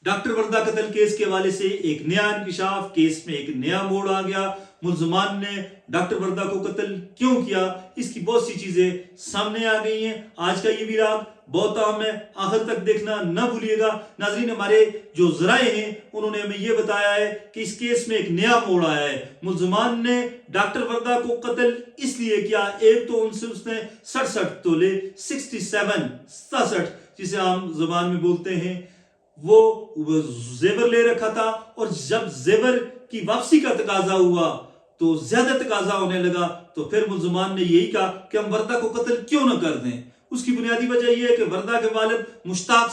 Doctor वर्दा कत्ल case के हवाले से एक नया इंकशाफ, केस में एक नया मोड़ आ गया। मुल्ज़िमान ने डॉक्टर वर्दा को कत्ल क्यों किया, इसकी बहुत सी चीजें सामने आ गई हैं। आज का ये वीराग बहुत अहम है, आखिर तक देखना ना भूलिएगा। नाज़रीन, हमारे जो ज़राए हैं उन्होंने हमें ये बताया है कि इस केस में एक नया मोड़ आया है। मुल्ज़िमान ने डॉक्टर वर्दा को कत्ल इसलिए किया, एक तो उनसे उसने 67 तोले 67 जिसे आम ज़बान में बोलते हैं वो जेवर ले रखा था, और जब जेवर की वापसी का तकाजा हुआ तो ज्यादा तकाजा होने लगा, तो फिर मुल्ज़िमान ने यही कहा कि हम वर्दा को कत्ल क्यों न कर दें। उसकी बुनियादी वजह यह है कि वर्दा के वालिद मुश्ताक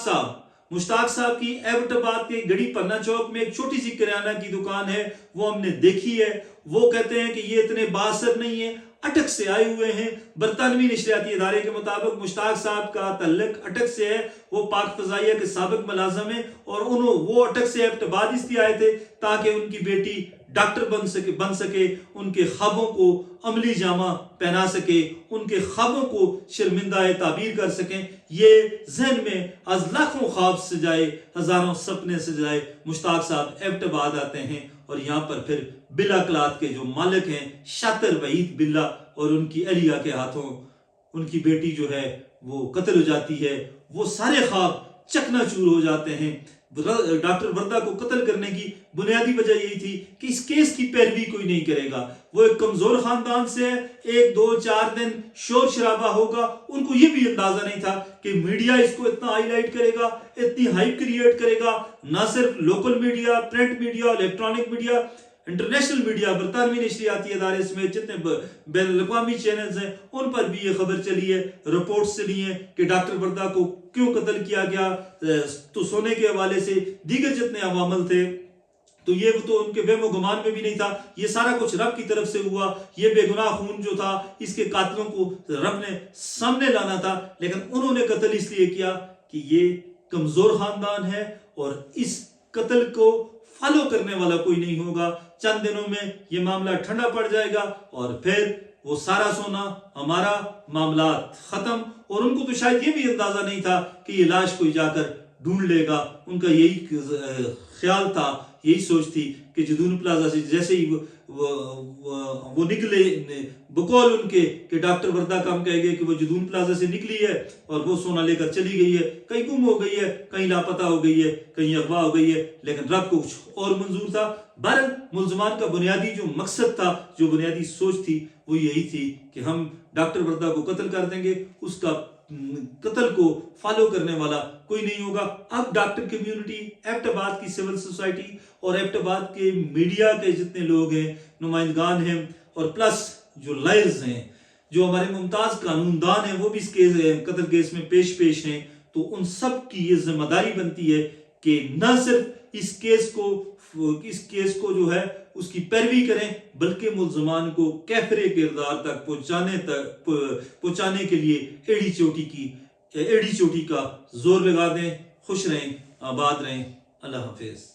साहब की एबटाबाद के गड़ी पन्ना चौक में एक छोटी सी किराना की दुकान है, वो हमने देखी है। वो कहते हैं कि ये इतने बासर नहीं है, अटक से आए हुए हैं। बरतानवी नशरियाती इदारे के मुताबिक मुश्ताक साहब का तल्लुक अटक से है, वो पाक फजाइया के साबिक मुलाजिम है, और वो अटक से एबटाबाद इसलिए आए थे ताकि उनकी बेटी डॉक्टर बन सके, उनके ख्वाबों को अमली जामा पहना सके, उनके ख्वाबों को शर्मिंदा ताबीर कर सकें। ये जहन में आज लाखों ख्वाब सजाए, हजारों सपने सजाए मुश्ताक साहब एबटाबाद आते हैं, और यहाँ पर फिर बिल्ला क्लाथ के जो मालिक हैं शातिर वहीद बिल्ला और उनकी अलिया के हाथों उनकी बेटी जो है वो कत्ल हो जाती है। वो सारे ख्वाब चकनाचूर हो जाते हैं। डॉक्टर वर्दा को कत्ल करने की बुनियादी वजह यही थी कि इस केस की पैरवी कोई नहीं करेगा। वो एक कमजोर खानदान से है, 1 2 4 दिन शोर शराबा होगा। उनको ये भी अंदाजा नहीं था कि मीडिया इसको इतना हाईलाइट करेगा, इतनी हाइप क्रिएट करेगा। ना सिर्फ local media, print media, electronic media, international media, बरतानवी नशरियाती इदारे समेत जितने बैनुल-अक़वामी चैनल्स हैं उन पर भी ये खबर चली है, रिपोर्ट्स चली हैं कि डॉक्टर वर्दा को क्यों कत्ल किया गया। तो सोने के हवाले से दीगर जितने अवामल थे तो ये तो उनके वहम गुमान में भी नहीं था। ये सारा कुछ रब की तरफ से हुआ। ये बेगुनाह खून जो था, इसके कातिलों को रब ने सामने लाना था, लेकिन उन्होंने कत्ल इसलिए किया कि ये कमजोर खानदान है और इस कत्ल को फॉलो करने वाला कोई नहीं होगा। चंद दिनों में ये मामला ठंडा पड़ जाएगा और फिर वो सारा सोना हमारा मामला खत्म। और उनको तो शायद ये भी अंदाजा नहीं था कि ये लाश कोई जाकर ढूंढ लेगा। उनका यही ख्याल था, यही सोच थी कि जदून प्लाजा से जैसे ही वो निकले, बकौल उनके कि डॉक्टर वर्दा का हम कहेंगे कि वो जदून प्लाजा से निकली है और वो सोना लेकर चली गई है, कहीं गुम हो गई है, कहीं लापता हो गई है, कहीं अगवा हो गई है, लेकिन रब को कुछ और मंजूर था। बहरहाल मुल्ज़िमान का बुनियादी जो मकसद था, जो बुनियादी सोच थी, वो यही थी कि हम डॉक्टर वर्दा को कत्ल कर देंगे, उसका कत्ल को फॉलो करने वाला कोई नहीं होगा। अब डॉक्टर कम्युनिटी, एबटाबाद की सिविल सोसाइटी और एबटाबाद के मीडिया के जितने लोग हैं, नुमाइंदगान हैं, और प्लस जो लॉयर्स हैं, जो हमारे मुमताज कानूनदान हैं, वो भी इस कत्ल केस में पेश हैं। तो उन सब की ये जिम्मेदारी बनती है कि न सिर्फ इस केस को जो है उसकी पैरवी करें, बल्कि मुल्ज़िमान को कैफरे किरदार तक पहुंचाने के लिए एड़ी चोटी का जोर लगा दें। खुश रहें, आबाद रहें। अल्लाह हाफिज।